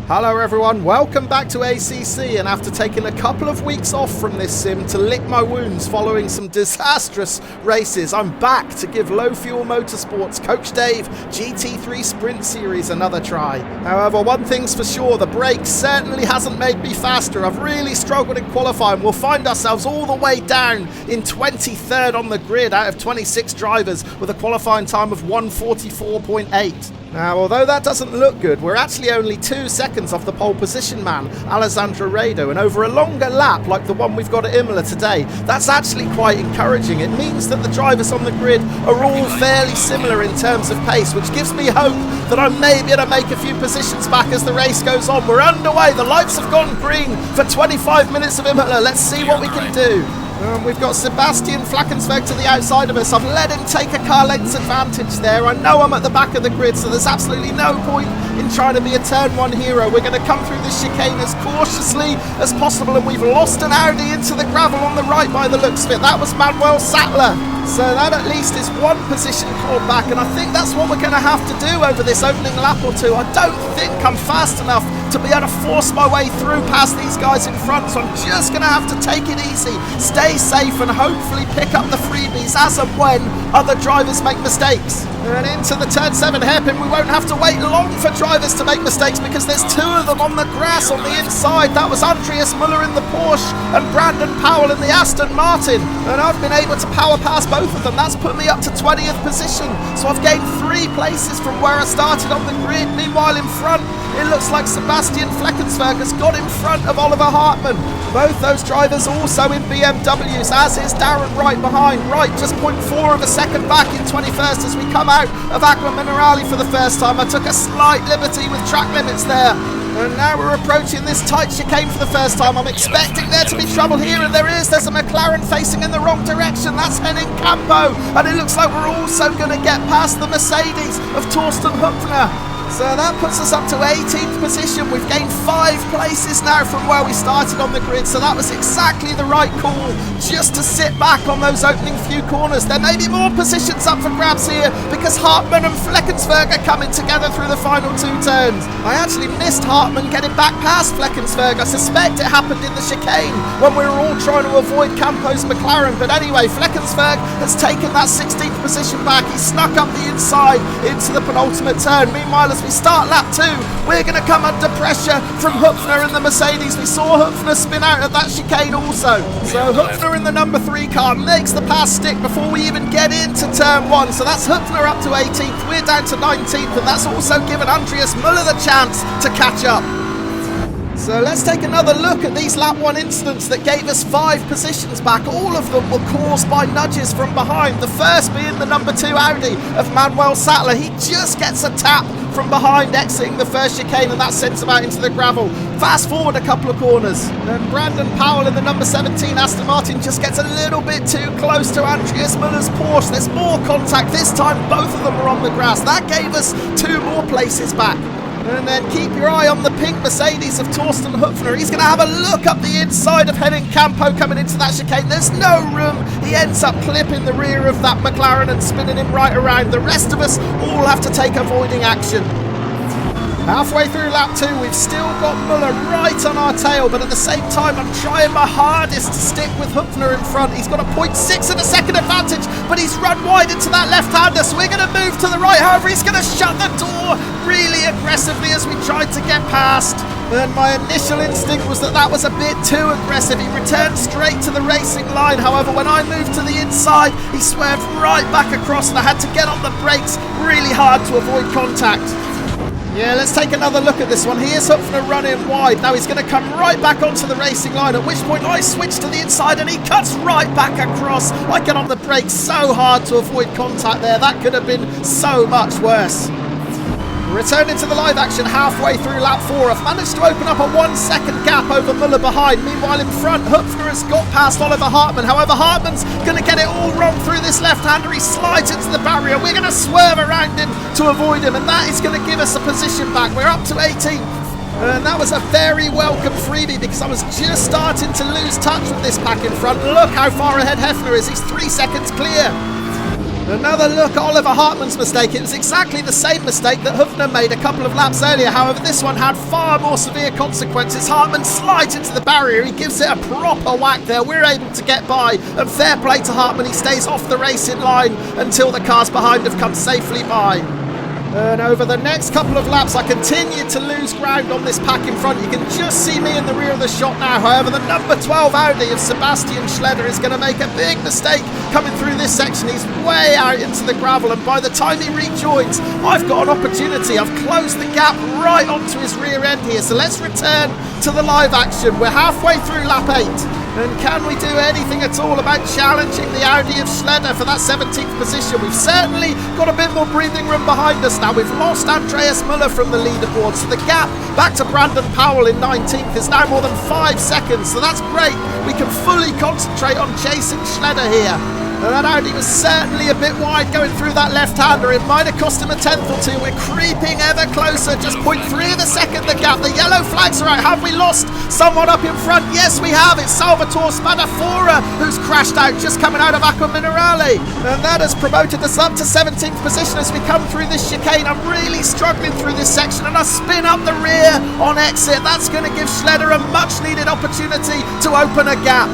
Hello everyone, welcome back to ACC, and after taking a couple of weeks off from this sim to lick my wounds following some disastrous races, I'm back to give Low Fuel Motorsport's Coach Dave GT3 Sprint Series another try. However, one thing's for sure, the brake certainly hasn't made me faster. I've really struggled in qualifying. We'll find ourselves all the way down in 23rd on the grid out of 26 drivers with a qualifying time of 1:44.8. Now, although that doesn't look good, we're actually only 2 seconds off the pole position man, Alessandro Rado, and over a longer lap like the one we've got at Imola today, that's actually quite encouraging. It means that the drivers on the grid are all fairly similar in terms of pace, which gives me hope that I may be able to make a few positions back as the race goes on. We're underway, the lights have gone green for 25 minutes of Imola. Let's see what we can do. We've got Sebastian Flackensberg to the outside of us. I've let him take a car length's advantage there. I know I'm at the back of the grid, so there's absolutely no point in trying to be a turn one hero. We're going to come through this chicane as cautiously as possible, and we've lost an Audi into the gravel on the right by the looks of it. That was Manuel Sattler. So that at least is one position clawed back, and I think that's what we're going to have to do over this opening lap or two. I don't think I'm fast enough to be able to force my way through past these guys in front, so I'm just going to have to take it easy, stay safe, and hopefully pick up the freebies as and when other drivers make mistakes. And into the turn 7 hairpin, we won't have to wait long for drivers to make mistakes because there's 2 of them on the grass on the inside. That was Andreas Muller in the Porsche and Brandon Powell in the Aston Martin, and I've been able to power past both of them. That's put me up to 20th position, so I've gained 3 places from where I started on the grid. Meanwhile, in front, it looks like Sebastian Flackensberg has got in front of Oliver Hartmann. Both those drivers also in BMWs, as is Darren Wright behind. Wright just 0.4 of a second back in 21st as we come out of Aqua Minerale for the first time. I took a slight liberty with track limits there. And now we're approaching this tight chicane for the first time. I'm expecting there to be trouble here, and there is. There's a McLaren facing in the wrong direction. That's Henning Campo. And it looks like we're also going to get past the Mercedes of Torsten Hüpfner. So that puts us up to 18th position. We've gained 5 places now from where we started on the grid, so that was exactly the right call, just to sit back on those opening few corners. There may be more positions up for grabs here because Hartmann and Fleckensberg are coming together through the final 2 turns. I actually missed Hartmann getting back past Fleckensberg. I suspect it happened in the chicane when we were all trying to avoid Campo's McLaren, but anyway, Fleckensberg has taken that 16th position back. He snuck up the inside into the penultimate turn. Meanwhile, as we start lap 2, we're going to come under pressure from Hüpfner in the Mercedes. We saw Hüpfner spin out of that chicane also. So Hüpfner in the number 3 car makes the pass stick before we even get into turn 1. So that's Hüpfner up to 18th, we're down to 19th, and that's also given Andreas Muller the chance to catch up. So let's take another look at these lap 1 incidents that gave us 5 positions back. All of them were caused by nudges from behind. The first being the number 2 Audi of Manuel Sattler. He just gets a tap from behind exiting the first chicane, and that sends him out into the gravel. Fast forward a couple of corners, and Brandon Powell in the number 17 Aston Martin just gets a little bit too close to Andreas Muller's Porsche. There's more contact. This time both of them are on the grass. That gave us 2 more places back. And then keep your eye on the pink Mercedes of Torsten Hüpfner. He's going to have a look up the inside of Henning Campo coming into that chicane. There's no room. He ends up clipping the rear of that McLaren and spinning him right around. The rest of us all have to take avoiding action. Halfway through lap 2, we've still got Muller right on our tail, but at the same time I'm trying my hardest to stick with Hüpfner in front. He's got a 0.6 of a second advantage, but he's run wide into that left-hander, so we're going to move to the right. However, he's going to shut the door really aggressively as we tried to get past. And my initial instinct was that was a bit too aggressive. He returned straight to the racing line. However, when I moved to the inside, he swerved right back across, and I had to get on the brakes really hard to avoid contact. Yeah, let's take another look at this one. Here's Hüpfner running wide. Now he's going to come right back onto the racing line, at which point I switch to the inside and he cuts right back across. I get on the brakes so hard to avoid contact there. That could have been so much worse. Returning to the live action halfway through lap 4, I've managed to open up a 1 second gap over Muller behind. Meanwhile, in front, Hüpfner has got past Oliver Hartmann. However, Hartmann's going to get it all wrong through this left-hander. He slides into the barrier. We're going to swerve around him to avoid him, and that is going to give us a position back. We're up to 18th. And that was a very welcome freebie because I was just starting to lose touch with this pack in front. Look how far ahead Hüpfner is. He's 3 seconds clear. Another look at Oliver Hartmann's mistake. It was exactly the same mistake that Hübner made a couple of laps earlier. However, this one had far more severe consequences. Hartmann slides into the barrier. He gives it a proper whack there. We're able to get by. And fair play to Hartmann. He stays off the racing line until the cars behind have come safely by. And over the next couple of laps, I continue to lose ground on this pack in front. You can just see me in the rear of the shot now. However, the number 12 Audi of Sebastian Schledder is going to make a big mistake coming through this section. He's way out into the gravel, and by the time he rejoins, I've got an opportunity. I've closed the gap right onto his rear end here. So let's return to the live action. We're halfway through lap 8. And can we do anything at all about challenging the Audi of Schledder for that 17th position? We've certainly got a bit more breathing room behind us now. We've lost Andreas Müller from the leaderboard, so the gap back to Brandon Powell in 19th is now more than 5 seconds, so that's great. We can fully concentrate on chasing Schledder here. And that Audi was certainly a bit wide going through that left-hander. It might have cost him a tenth or two. We're creeping ever closer, just 0.3 of a second the gap. The yellow flags are out. Have we lost someone up in front? Yes, we have. It's Salvatore Spadafora who's crashed out just coming out of Acqua Minerale. And that has promoted us up to 17th position as we come through this chicane. I'm really struggling through this section, and I spin up the rear on exit. That's going to give Schledder a much-needed opportunity to open a gap.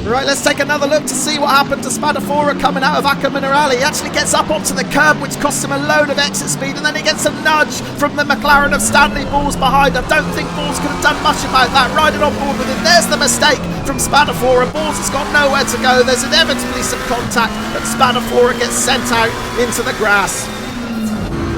Right, let's take another look to see what happened to Spadafora coming out of Acqua Minerale. He actually gets up onto the curb, which costs him a load of exit speed, and then he gets a nudge from the McLaren of Stanley Balls behind. I don't think Balls could have done much about that, riding on board with him. There's the mistake from Spadafora. Balls has got nowhere to go. There's inevitably some contact, and Spadafora gets sent out into the grass.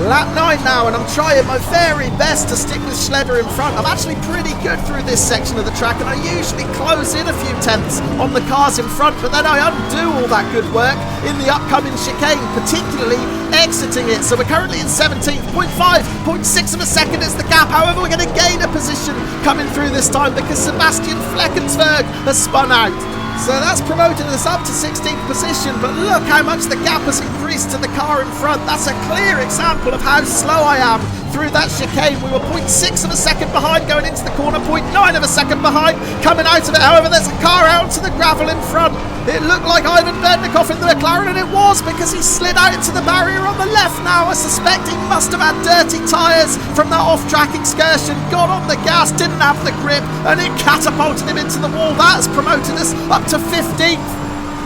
Lap 9 now, and I'm trying my very best to stick with Schledder in front. I'm actually pretty good through this section of the track, and I usually close in a few tenths on the cars in front, but then I undo all that good work in the upcoming chicane, particularly exiting it. So we're currently in 17th, 0.5, 0.6 of a second is the gap. However, we're going to gain a position coming through this time because Sebastian Fleckensberg has spun out. So that's promoted us up to 16th position, but look how much the gap has increased to the car in front. That's a clear example of how slow I am through that chicane. We were 0.6 of a second behind going into the corner, 0.9 of a second behind coming out of it. However, there's a car out onto the gravel in front. It looked like Ivan Berdnikov in the McLaren, and it was because he slid out into the barrier on the left now. I suspect he must have had dirty tyres from that off-track excursion, got on the gas, didn't have the grip, and it catapulted him into the wall. That's promoted us up to 15th.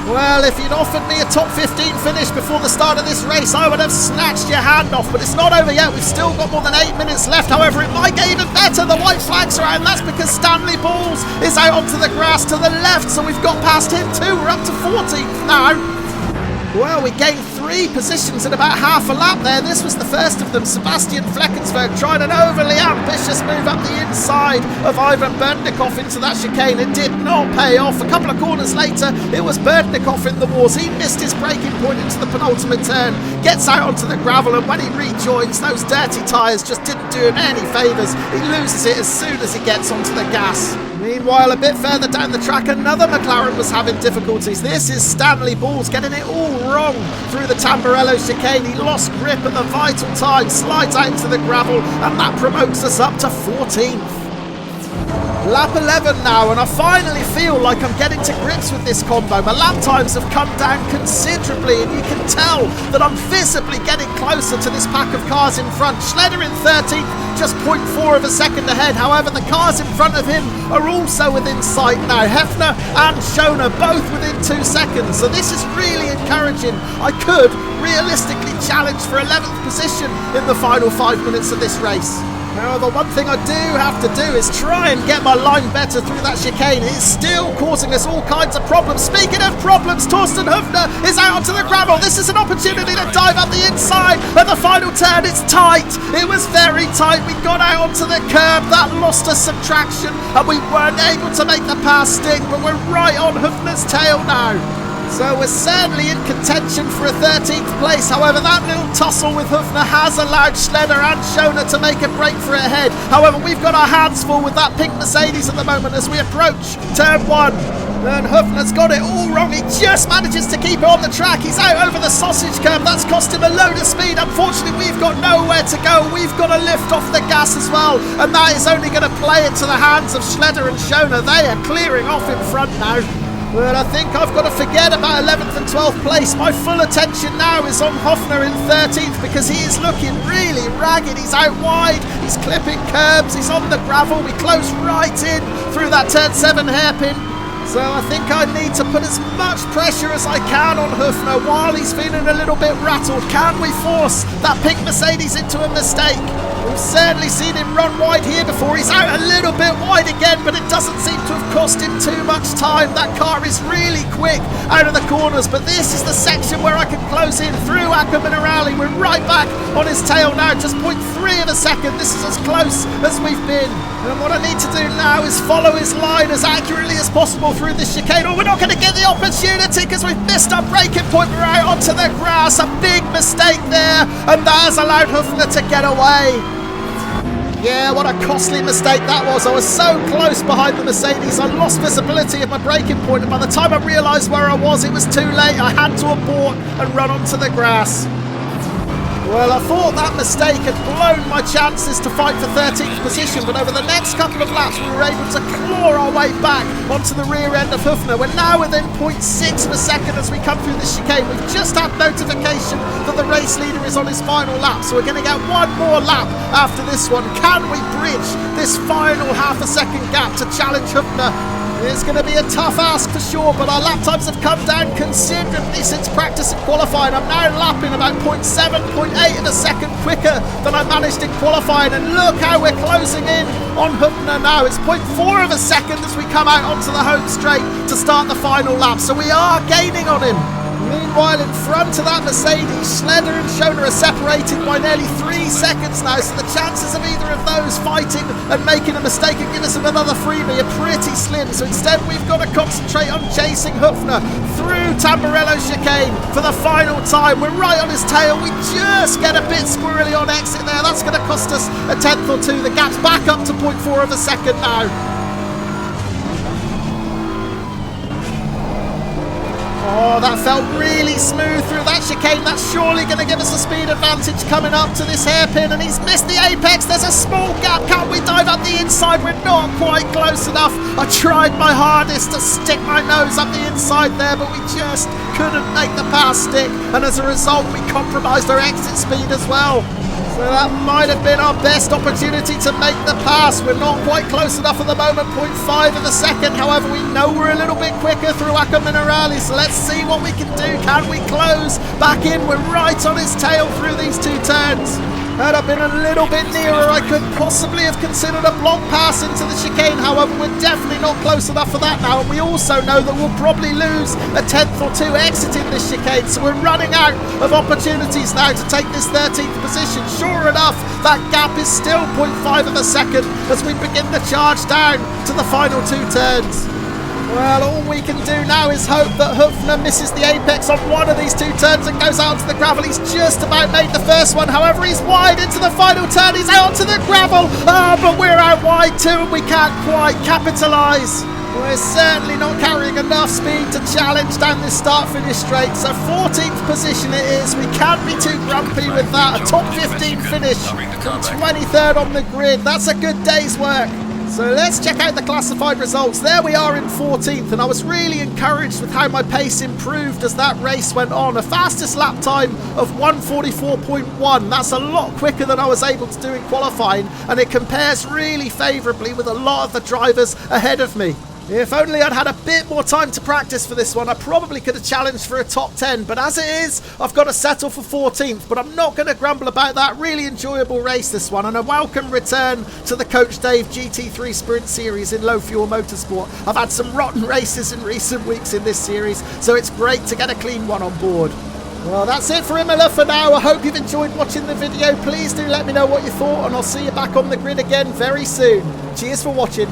Well, if you'd offered me a top 15 finish before the start of this race, I would have snatched your hand off, but it's not over yet. We've still got more than 8 minutes left. However, it might get even better. The white flags are out, and that's because Stanley Balls is out onto the grass to the left, so we've got past him too. We're up to 14th now. Well, we gained 3 positions in about half a lap there. This was the first of them. Sebastian Fleckensberg tried an overly ambitious move up the inside of Ivan Berdnikov into that chicane. It did not pay off. A couple of corners later, it was Berdnikov in the wars. He missed his braking point into the penultimate turn, gets out onto the gravel, and when he rejoins, those dirty tyres just didn't do him any favours. He loses it as soon as he gets onto the gas. Meanwhile, a bit further down the track, another McLaren was having difficulties. This is Stanley Balls getting it all wrong through the Tamburello chicane. He lost grip at the vital time, slides out into the gravel, and that promotes us up to 14th. Lap 11 now, and I finally feel like I'm getting to grips with this combo. My lap times have come down considerably, and you can tell that I'm visibly getting closer to this pack of cars in front. Schledder in 13th, just 0.4 of a second ahead. However, the cars in front of him are also within sight now. Hefner and Schoner both within 2 seconds, so this is really encouraging. I could realistically challenge for 11th position in the final 5 minutes of this race. However, one thing I do have to do is try and get my line better through that chicane. It's still causing us all kinds of problems. Speaking of problems, Torsten Hübner is out onto the gravel. This is an opportunity to dive up the inside at the final turn. It's tight. It was very tight. We got out onto the curb. That lost us some traction, and we weren't able to make the pass stick, but we're right on Hübner's tail now. So we're certainly in contention for a 13th place. However, that little tussle with Hübner has allowed Schledder and Schoner to make a break for it ahead. However, we've got our hands full with that pink Mercedes at the moment as we approach turn 1. And Hübner's got it all wrong. He just manages to keep it on the track. He's out over the sausage curb. That's cost him a load of speed. Unfortunately, we've got nowhere to go. We've got to lift off the gas as well. And that is only going to play into the hands of Schledder and Schoner. They are clearing off in front now. But I think I've got to forget about 11th and 12th place. My full attention now is on Hofner in 13th because he is looking really ragged. He's out wide, he's clipping curbs, he's on the gravel. We close right in through that turn 7 hairpin. So I think I need to put as much pressure as I can on Hofner while he's feeling a little bit rattled. Can we force that pink Mercedes into a mistake? We've certainly seen him run wide here before. He's out a little bit wide again, but it doesn't seem to have cost him too much time. That car is really quick out of the corners, but this is the section where I can close in through Acca Minerale. We're right back on his tail now, just 0.3 of a second. This is as close as we've been. And what I need to do now is follow his line as accurately as possible through this chicane. Oh, we're not going to get the opportunity because we've missed our braking point. We're out onto the grass. A big mistake there, and that has allowed Hofner to get away. Yeah, what a costly mistake that was. I was so close behind the Mercedes, I lost visibility of my braking point, and by the time I realised where I was, it was too late. I had to abort and run onto the grass. Well, I thought that mistake had blown my chances to fight for 13th position, but over the next couple of laps we were able to claw our way back onto the rear end of Hofner. We're now within 0.6 of a second as we come through this chicane. We've just had notification that the race leader is on his final lap, so we're going to get one more lap after this one. Can we bridge this final half a second gap to challenge Hofner? It's going to be a tough ask for sure, but our lap times have come down considerably since practice and qualifying. I'm now lapping about 0.7, 0.8 of a second quicker than I managed in qualifying, and look how we're closing in on Hofner now. It's 0.4 of a second as we come out onto the home straight to start the final lap, so we are gaining on him. Meanwhile, in front of that Mercedes, Schledder and Schoner are separated by nearly 3 seconds now, so the chances of either of those fighting and making a mistake and give us another freebie are pretty slim. So instead, we've got to concentrate on chasing Hofner through Tamburello chicane for the final time. We're right on his tail. We just get a bit squirrely on exit there. That's going to cost us a tenth or two. The gap's back up to 0.4 of a second now. Oh, that felt really smooth through that chicane. That's surely going to give us a speed advantage coming up to this hairpin, and he's missed the apex. There's a small gap. Can't we dive up the inside? We're not quite close enough. I tried my hardest to stick my nose up the inside there, but we just couldn't make the pass stick, and as a result we compromised our exit speed as well. So that might have been our best opportunity to make the pass. We're not quite close enough at the moment, 0.5 of a second. However, we know we're a little bit quicker through Acca Minerale, so let's see what we can do. Can we close back in? We're right on his tail through these 2 turns. Had I been a little bit nearer, I could possibly have considered a block pass into the chicane. However, we're definitely not close enough for that now, and we also know that we'll probably lose a tenth or two exiting this chicane, so we're running out of opportunities now to take this 13th position. Sure enough, that gap is still 0.5 of a second as we begin the charge down to the final 2 turns. Well, all we can do now is hope that Hofner misses the apex on one of these 2 turns and goes out to the gravel. He's just about made the first one. However, he's wide into the final turn. He's out to the gravel. Oh, but we're out wide too, and we can't quite capitalise. We're certainly not carrying enough speed to challenge down this start-finish straight. So 14th position it is. We can't be too grumpy with that. A top 15 finish from 23rd on the grid. That's a good day's work. So let's check out the classified results. There we are in 14th, and I was really encouraged with how my pace improved as that race went on. A fastest lap time of 1:44.1. That's a lot quicker than I was able to do in qualifying, and it compares really favourably with a lot of the drivers ahead of me. If only I'd had a bit more time to practice for this one, I probably could have challenged for a top 10. But as it is, I've got to settle for 14th. But I'm not going to grumble about that. Really enjoyable race, this one. And a welcome return to the Coach Dave GT3 Sprint Series in low fuel motorsport. I've had some rotten races in recent weeks in this series, so it's great to get a clean one on board. Well, that's it for Imola for now. I hope you've enjoyed watching the video. Please do let me know what you thought, and I'll see you back on the grid again very soon. Cheers for watching.